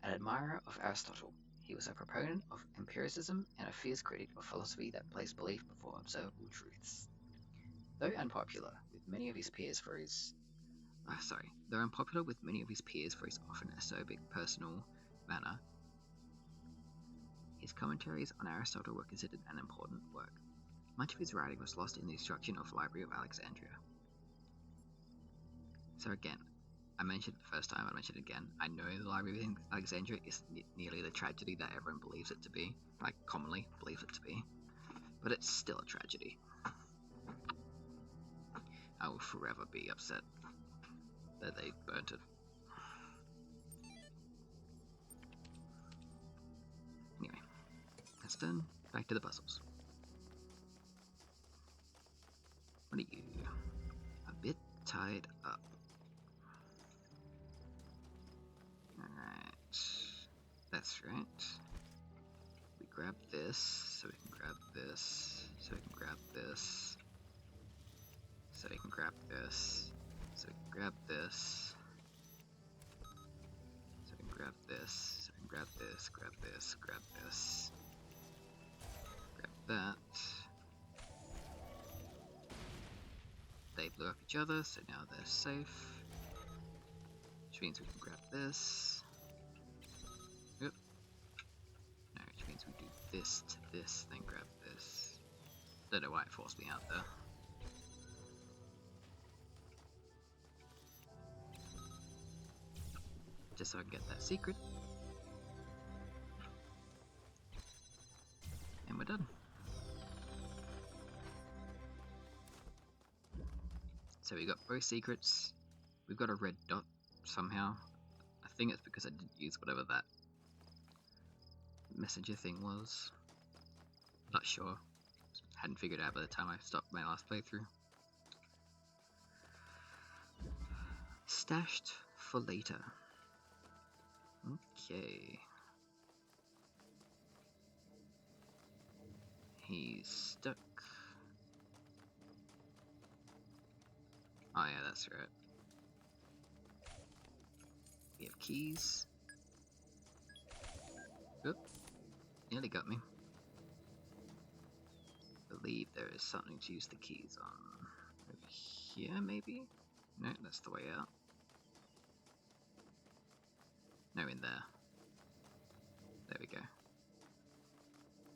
An admirer of Aristotle, he was a proponent of empiricism and a fierce critic of philosophy that placed belief before observable truths. Though unpopular with many of his peers for his often acerbic personal manner, his commentaries on Aristotle were considered an important work. Much of his writing was lost in the destruction of the Library of Alexandria. So again, I mentioned it the first time, I mentioned it again, I know the Library of Alexandria is nearly the tragedy that everyone believes it to be, like commonly believes it to be, but it's still a tragedy. I will forever be upset that they burnt it. Anyway, that's done. Back to the puzzles. What are you? A bit tied up. Alright. That's right. We grab this, so we can grab this, so we can grab this, so we can grab this, so we can grab this, so we can grab this, so we can grab this, grab this, grab this, grab that. They blew up each other, so now they're safe. Which means we can grab this. Yep. No, which means we do this to this, then grab this. Don't know why it forced me out there. Just so I can get that secret. And we're done. So we got both secrets. We've got a red dot somehow. I think it's because I didn't use whatever that messenger thing was. Not sure. Hadn't figured it out by the time I stopped my last playthrough. Stashed for later. Okay. He's stuck. Oh yeah, that's right. We have keys. Oop. Nearly got me. I believe there is something to use the keys on. Over here, maybe? No, that's the way out. No, in there. There we go.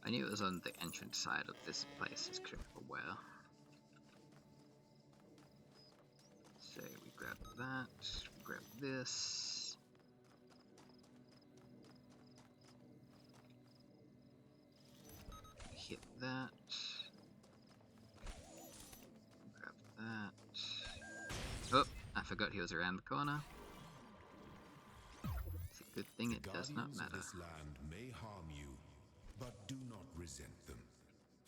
I knew it was on the entrance side of this place, just couldn't remember where. So we grab that, grab this. Hit that. Grab that. Oh, I forgot he was around the corner. It's a good thing it does not matter. This land may harm you, but do not resent them,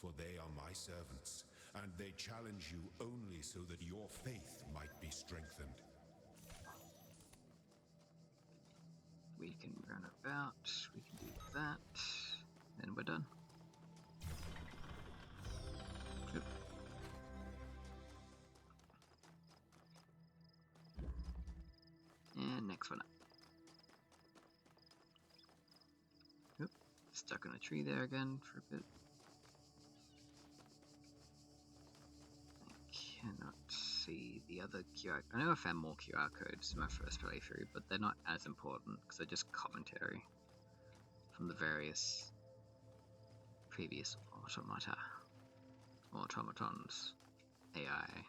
for they are my servants, and they challenge you only so that your faith might be strengthened. We can run about, we can do that, and we're done. Oop. And next one up. Oop. Stuck on a tree there again for a bit. Cannot see the other QR. I know I found more QR codes in my first playthrough, but they're not as important because they're just commentary from the various previous automatons, AI,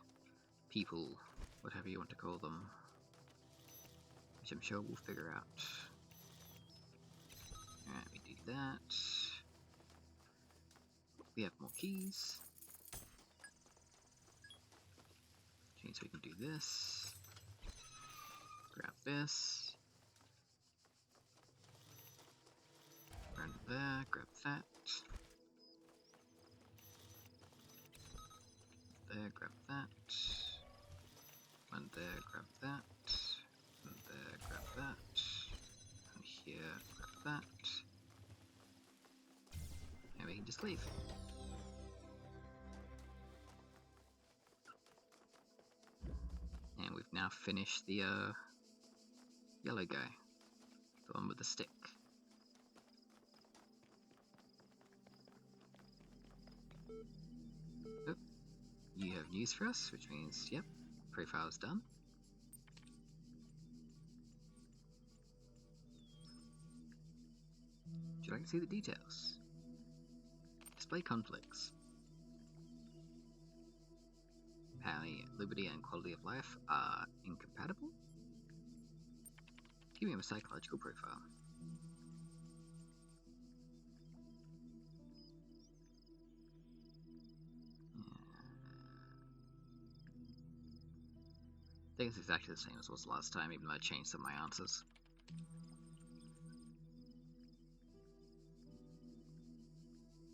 people, whatever you want to call them, which I'm sure we'll figure out. Alright, we do that. We have more keys. So we can do this, grab this, run there, grab that, there, grab that, one there, grab that, and there, grab that, and here, grab that, and we can just leave. And we've now finished the yellow guy, the one with the stick. Oh, you have news for us, which means, yep, profile's done. Would you like to see the details? Display conflicts. Apparently, liberty and quality of life are incompatible. Give me a psychological profile. I think it's exactly the same as was last time, even though I changed some of my answers.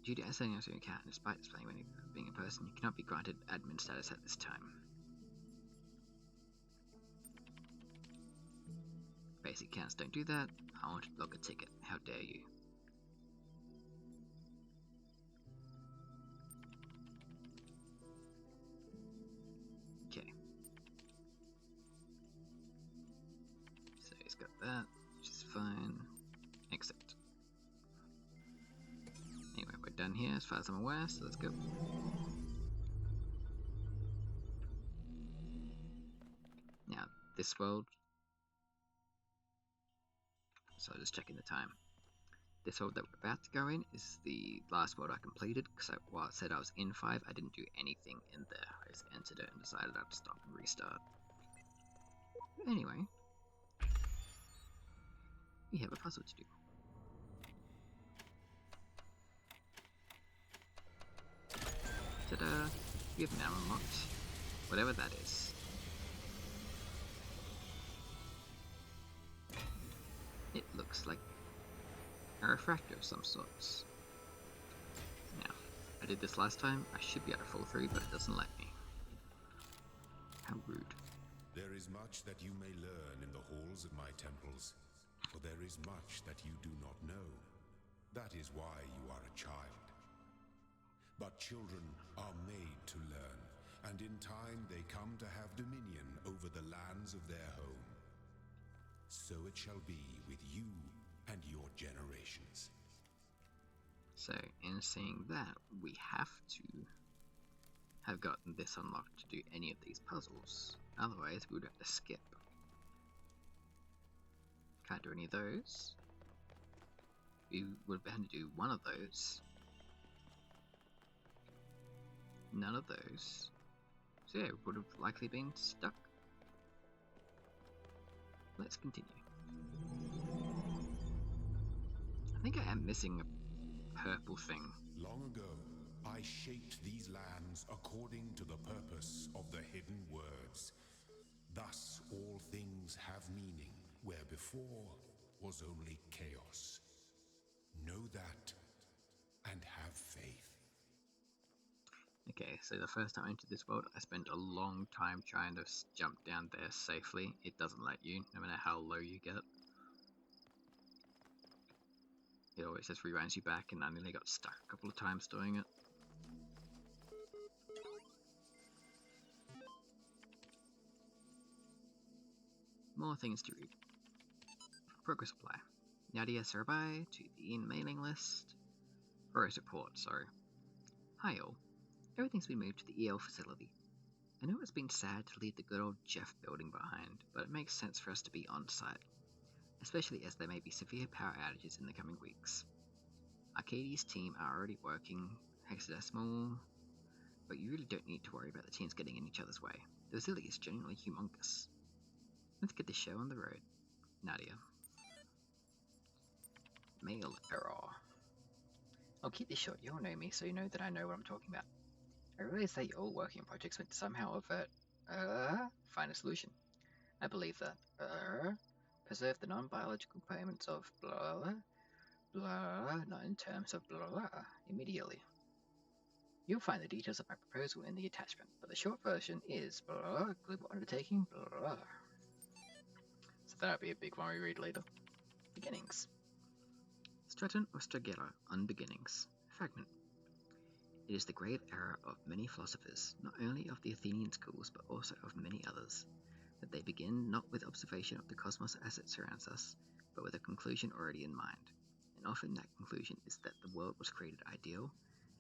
Due to assigning as your account, despite displaying when being a person, you cannot be granted admin status at this time. Basic accounts don't do that. I want to log a ticket. How dare you? Okay. So he's got that, which is fine. Exit. Anyway, we're done here as far as I'm aware, so let's go. Now, this world... So just checking the time. This world that we're about to go in is the last world I completed, because while it said I was in 5, I didn't do anything in there. I just entered it and decided I'd stop and restart. But anyway, we have a puzzle to do. Ta-da! We have now unlocked whatever that is. It looks like a refractor of some sorts. Now, I did this last time. I should be able to fall through, but it doesn't let me. How rude. There is much that you may learn in the halls of my temples, for there is much that you do not know. That is why you are a child. But children are made to learn, and in time they come to have dominion over the lands of their home. So it shall be with you and your generations. So, in saying that, we have to have gotten this unlocked to do any of these puzzles. Otherwise, we would have to skip. Can't do any of those. We would have had to do one of those. None of those. So yeah, we would have likely been stuck. Let's continue. I think I am missing a purple thing. Long ago, I shaped these lands according to the purpose of the hidden words. Thus, all things have meaning, where before was only chaos. Know that, and have faith. Okay, so the first time I entered this world, I spent a long time trying to jump down there safely. It doesn't let you, no matter how low you get. It always just rewinds you back, and I nearly got stuck a couple of times doing it. More things to read. Progress apply. Nadia Sarbai to the mailing list. Progress report, sorry. Hi all. Everything's been moved to the EL facility. I know it's been sad to leave the good old Jeff building behind, but it makes sense for us to be on site, especially as there may be severe power outages in the coming weeks. Arcadie's team are already working hexadecimal, but you really don't need to worry about the teams getting in each other's way. The facility is genuinely humongous. Let's get this show on the road. Nadia. Mail error. I'll keep this short, you'll know me, so you know that I know what I'm talking about. I realize that you're all working on projects meant to somehow avert, find a solution. I believe that, preserve the non-biological components of blah, blah, not in terms of blah, immediately. You'll find the details of my proposal in the attachment, but the short version is blah, global undertaking, blah. So that'll be a big one we read later. Beginnings. Straton or Stragera on beginnings. Fragment. It is the grave error of many philosophers, not only of the Athenian schools but also of many others, that they begin not with observation of the cosmos as it surrounds us, but with a conclusion already in mind. And often that conclusion is that the world was created ideal,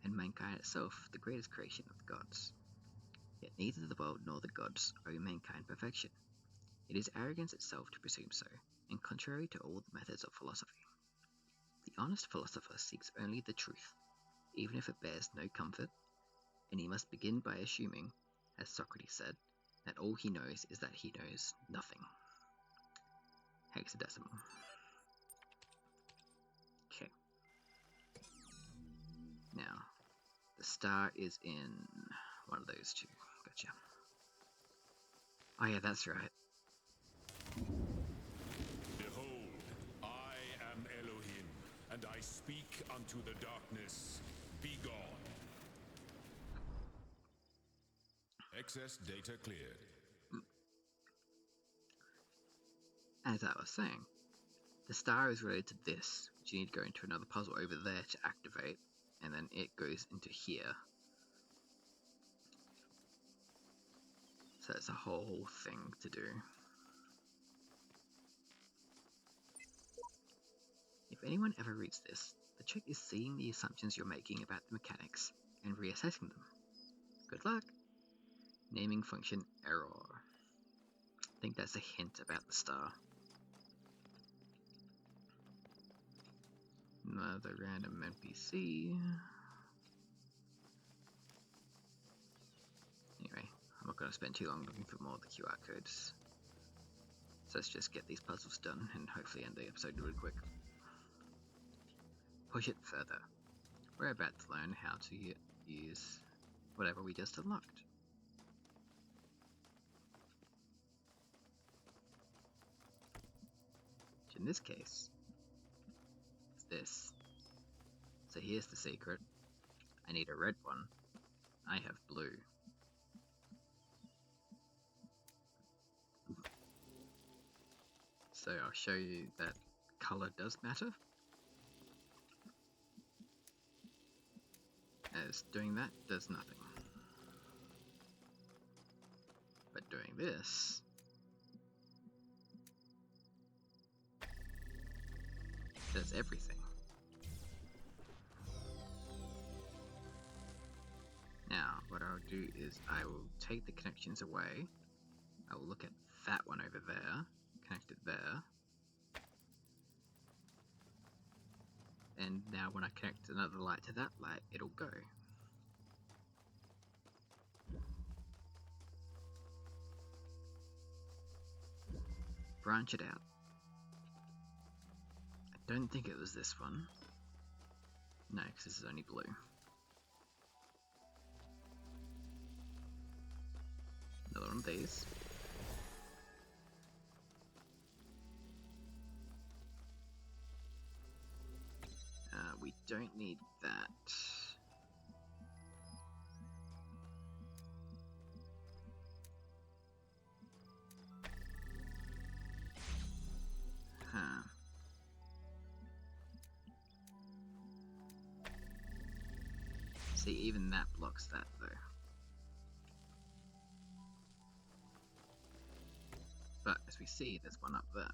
and mankind itself the greatest creation of the gods. Yet neither the world nor the gods owe mankind perfection. It is arrogance itself to presume so, and contrary to all the methods of philosophy. The honest philosopher seeks only the truth, even if it bears no comfort, and he must begin by assuming, as Socrates said, that all he knows is that he knows nothing. Hexadecimal. Okay. Now, the star is in one of those two. Gotcha. Oh yeah, that's right. Behold, I am Elohim, and I speak unto the darkness, be gone. Excess data cleared. As I was saying, the star is related to this, which you need to go into another puzzle over there to activate, and then it goes into here. So it's a whole thing to do. If anyone ever reads this, the trick is seeing the assumptions you're making about the mechanics and reassessing them. Good luck! Naming function error. I think that's a hint about the star. Another random NPC. Anyway, I'm not going to spend too long looking for more of the QR codes. So let's just get these puzzles done and hopefully end the episode really quick. Push it further. We're about to learn how to use whatever we just unlocked. Which in this case, it's this. So here's the secret. I need a red one. I have blue. So I'll show you that color does matter. As doing that does nothing. But doing this does everything. Now, what I'll do is I will take the connections away. I will look at that one over there, connect it there. And now when I connect another light to that light, it'll go. branch it out. I don't think it was this one. No, because this is only blue. Another one of these. We don't need that. Huh. See, even that blocks that though. But as we see, there's one up there.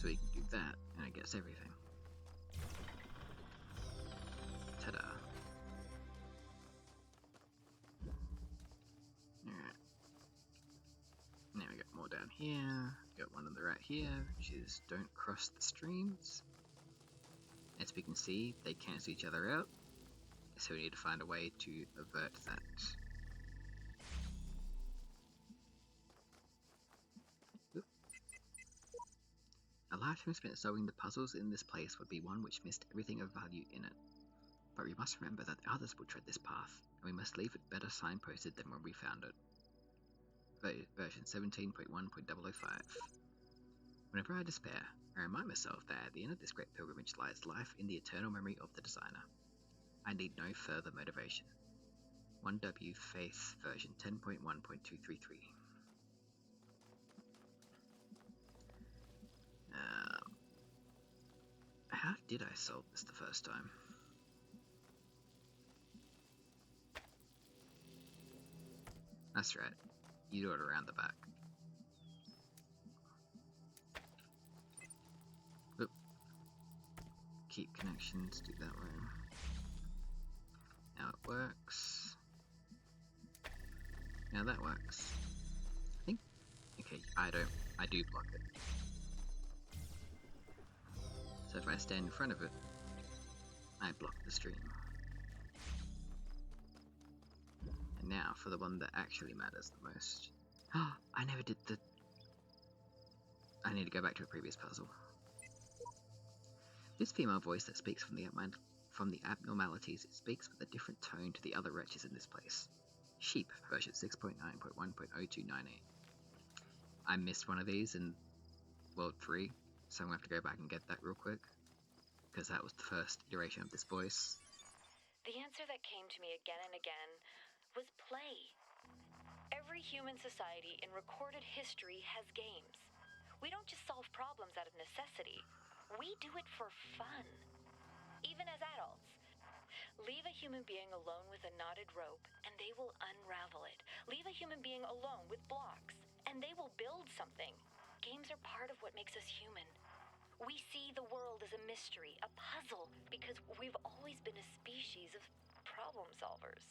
So we can do that, and it gets everything. Ta-da. Alright. Now we got more down here. Got one on the right here, which is don't cross the streams. As we can see, they cancel each other out. So we need to find a way to avert that. A lifetime spent solving the puzzles in this place would be one which missed everything of value in it. But we must remember that others will tread this path, and we must leave it better signposted than when we found it. Version 17.1.005. Whenever I despair, I remind myself that at the end of this great pilgrimage lies life in the eternal memory of the designer. I need no further motivation. 1W Faith version 10.1.233. How did I solve this the first time? That's right, you do it around the back. Oop. Keep connections, do that way. Now it works. Now that works. I think, okay, I do block it. So if I stand in front of it, I block the stream. And now for the one that actually matters the most. I never did the... I need to go back to a previous puzzle. This female voice that speaks from the abnormalities, it speaks with a different tone to the other wretches in this place. Sheep, version 6.9.1.0298. I missed one of these in World 3. So I'm going to have to go back and get that real quick, because that was the first iteration of this voice. The answer that came to me again and again was play. Every human society in recorded history has games. We don't just solve problems out of necessity. We do it for fun. Even as adults. Leave a human being alone with a knotted rope, and they will unravel it. Leave a human being alone with blocks, and they will build something. Games are part of what makes us human. We see the world as a mystery, a puzzle, because we've always been a species of problem solvers.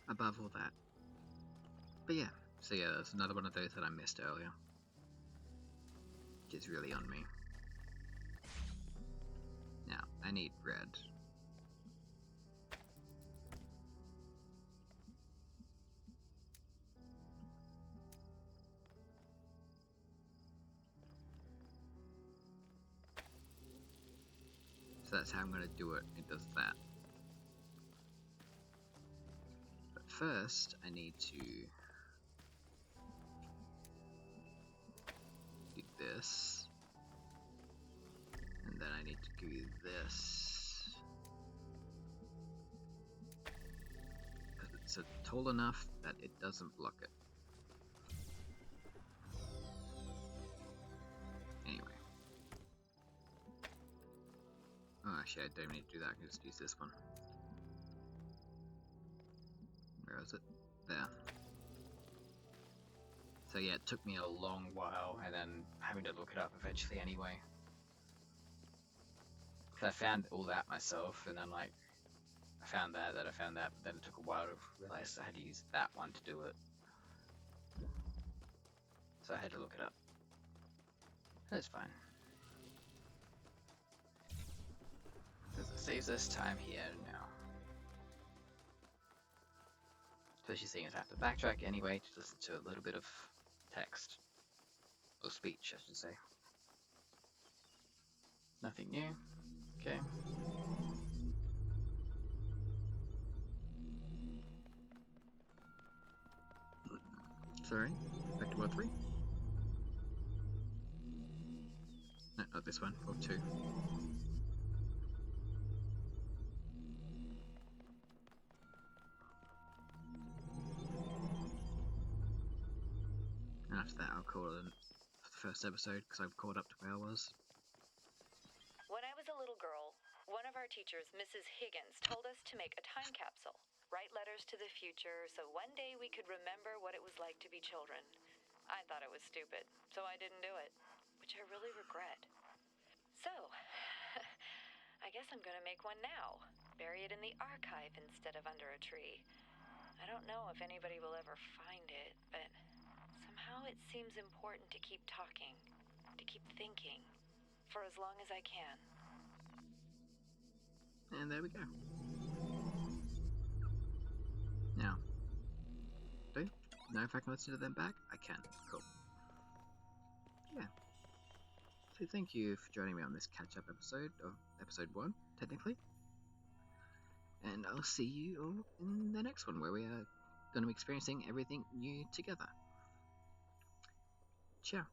Above all that. But yeah, so yeah, that's another one of those that I missed earlier. Which is really on me. Now, I need red. So that's how I'm going to do it. It does that. But first, I need to do this. And then I need to do this. Because it's tall enough that it doesn't block it. Anyway. Oh, actually, I don't need to do that. I can just use this one. Where is it? There. So yeah, it took me a long while, and then having to look it up eventually anyway. Because I found all that myself, and then like, I found that, but then it took a while to realize I had to use that one to do it. So I had to look it up. That's fine. Because it saves us time here now. especially seeing as I have to backtrack anyway to listen to a little bit of text. Or speech, I should say. Nothing new. Okay. Sorry. Back to World 3. No, not this one. World 2. And after that, I'll call it the first episode because I've caught up to where I was. When I was a little girl, one of our teachers, Mrs. Higgins, told us to make a time capsule, write letters to the future, so one day we could remember what it was like to be children. I thought it was stupid, so I didn't do it, which I really regret. So, I guess I'm gonna make one now. Bury it in the archive instead of under a tree. I don't know if anybody will ever find it, but somehow it seems important to keep talking, to keep thinking, for as long as I can. And there we go. Now, don't know if I can listen to them back? I can. Cool. Yeah. So thank you for joining me on this catch-up episode of episode 1, technically. And I'll see you all in the next one, where we are going to be experiencing everything new together. Ciao.